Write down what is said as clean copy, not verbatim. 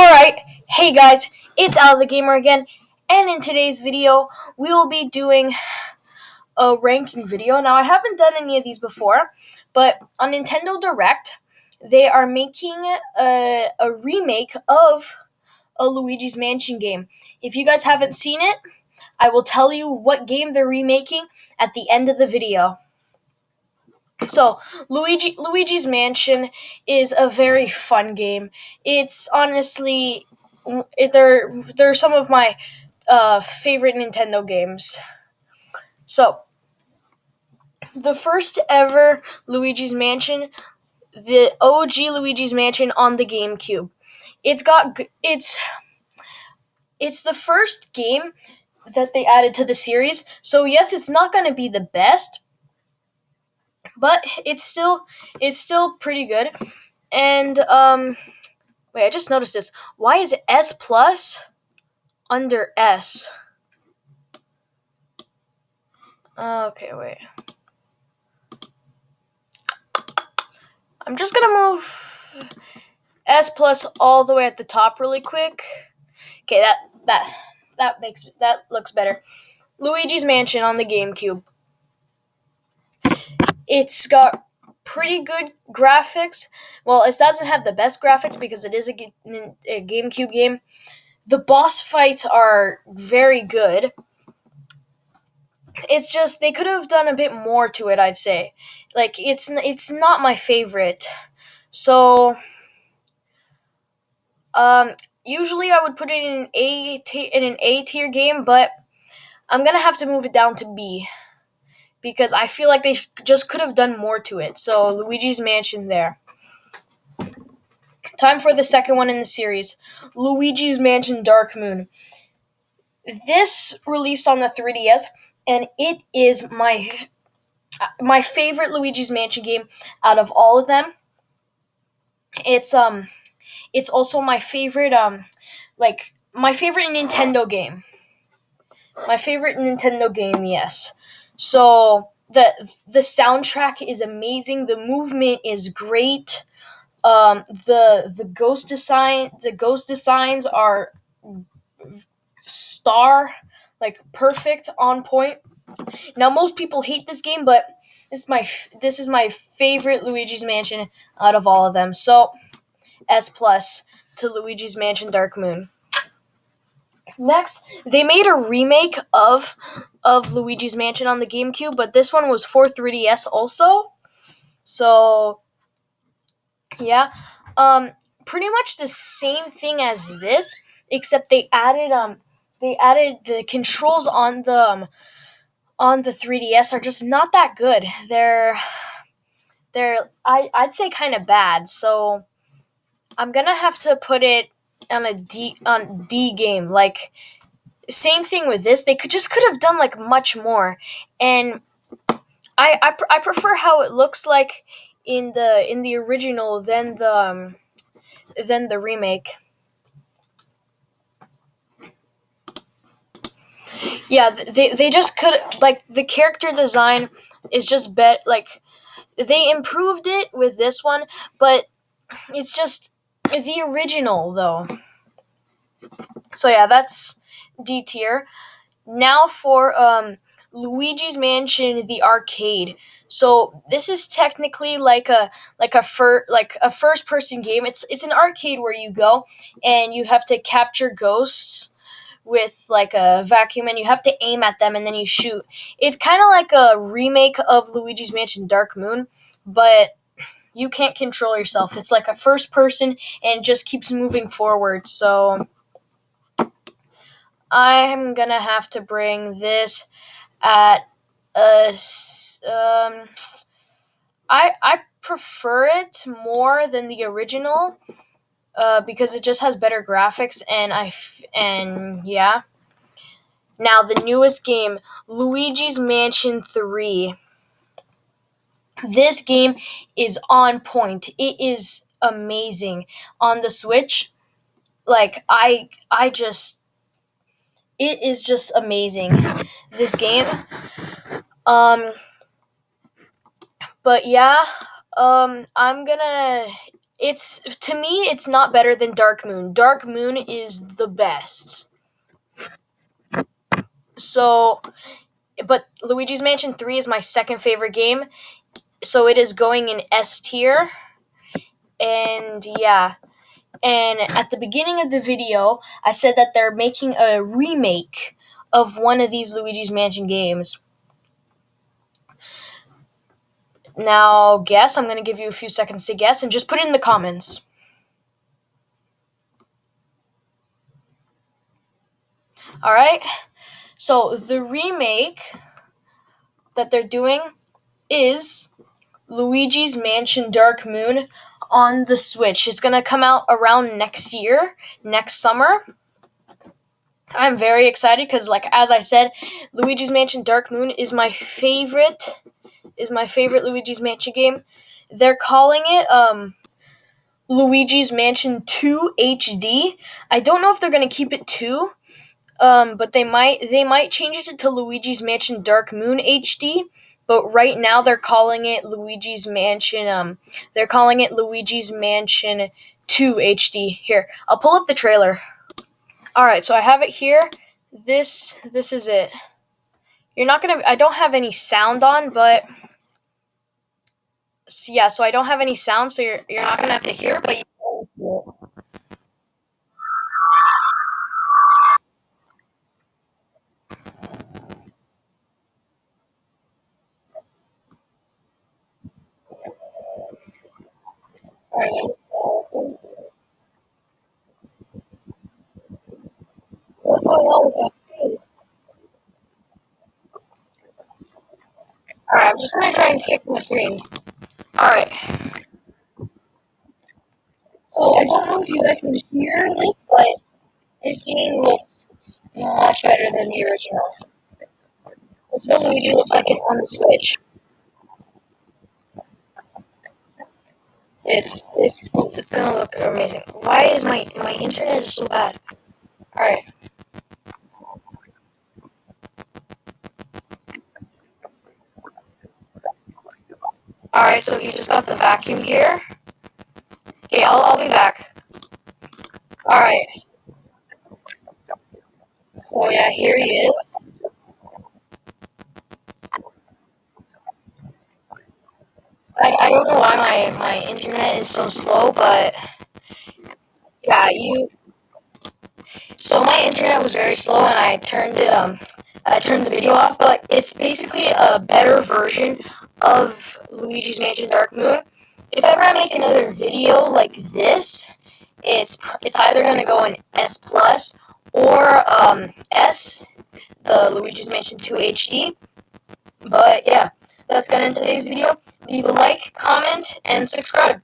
Alright, hey guys, it's Al the Gamer again, and in today's video, we will be doing a ranking video. Now, I haven't done any of these before, but on Nintendo Direct, they are making a remake of a Luigi's Mansion game. If you guys haven't seen it, I will tell you what game they're remaking at the end of the video. So, Luigi's Mansion is a very fun game. It's honestly, they're some of my favorite Nintendo games. So, the first ever Luigi's Mansion, the OG Luigi's Mansion on the GameCube. It's the first game that they added to the series. So yes, it's not going to be the best, but it's still pretty good. And wait, I just noticed this. Why is S plus under S? Okay, wait. I'm just gonna move S plus all the way at the top really quick. Okay, that looks better. Luigi's Mansion on the GameCube. It's got pretty good graphics. Well, it doesn't have the best graphics because it is a GameCube game. The boss fights are very good. It's just they could have done a bit more to it, I'd say. Like it's not my favorite. So usually I would put it in an A tier game, but I'm going to have to move it down to B because I feel like they just could have done more to it. So Luigi's Mansion there. Time for the second one in the series, Luigi's Mansion Dark Moon. This released on the 3DS, and it is my favorite Luigi's Mansion game out of all of them. It's also my favorite my favorite Nintendo game. My favorite Nintendo game, yes. So the soundtrack is amazing. The movement is great. The ghost designs are perfect, on point. Now, most people hate this game, but this is my favorite Luigi's Mansion out of all of them. So, S plus to Luigi's Mansion Dark Moon. Next, they made a remake of Luigi's Mansion on the GameCube, but this one was for 3DS also. So, yeah, pretty much the same thing as this, except they added the controls on the 3DS are just not that good. I'd say kind of bad. So I'm gonna have to put it on D game. Like, same thing with this. They could have done like much more, and I prefer how it looks like in the original than the remake. Yeah, they just could, like, the character design is just they improved it with this one, but it's just the original though. So yeah, that's D tier. Now for Luigi's Mansion the arcade. So this is technically like a first person game. It's an arcade where you go and you have to capture ghosts with like a vacuum, and you have to aim at them and then you shoot. It's kind of like a remake of Luigi's Mansion Dark Moon, but you can't control yourself. It's like a first person and it just keeps moving forward. So I'm gonna have to bring this at I prefer it more than the original. Because it just has better graphics, and yeah. Now the newest game, Luigi's Mansion 3. This game is on point. It is amazing on the Switch. Like it is just amazing. This game. But yeah, I'm gonna It's, to me, it's not better than Dark Moon. Dark Moon is the best. So, but Luigi's Mansion 3 is my second favorite game, so it is going in S tier. And yeah, and at the beginning of the video, I said that they're making a remake of one of these Luigi's Mansion games. Now, guess. I'm going to give you a few seconds to guess, and just put it in the comments. Alright? So, the remake that they're doing is Luigi's Mansion Dark Moon on the Switch. It's going to come out around next year, next summer. I'm very excited because, like, as I said, Luigi's Mansion Dark Moon is my favorite Luigi's Mansion game. They're calling it Luigi's Mansion 2 HD. I don't know if they're gonna keep it 2, but they might change it to Luigi's Mansion Dark Moon HD. But right now they're calling it Luigi's Mansion. They're calling it Luigi's Mansion 2 HD. Here, I'll pull up the trailer. All right, so I have it here. This is it. You're not gonna. I don't have any sound on, but yeah. So I don't have any sound, so you're not gonna have to hear. But what's going on with that screen? All right, I'm just gonna try and fix my screen. All right. So I don't know if you guys can hear this, but this game looks much better than the original. That's what Luigi looks like it on the Switch. It's gonna look amazing. Why is my internet is so bad? All right. All right. So you just got the vacuum here. Okay, I'll be back. All right. So yeah, here he is. I don't know why my internet is so slow, but yeah, so my internet was very slow, and I turned the video off. But it's basically a better version of Luigi's Mansion Dark Moon. If ever I make another video like this, it's either gonna go in S plus or S, the Luigi's Mansion 2 HD. But yeah, that's gonna end today's video. Leave a like, comment, and subscribe.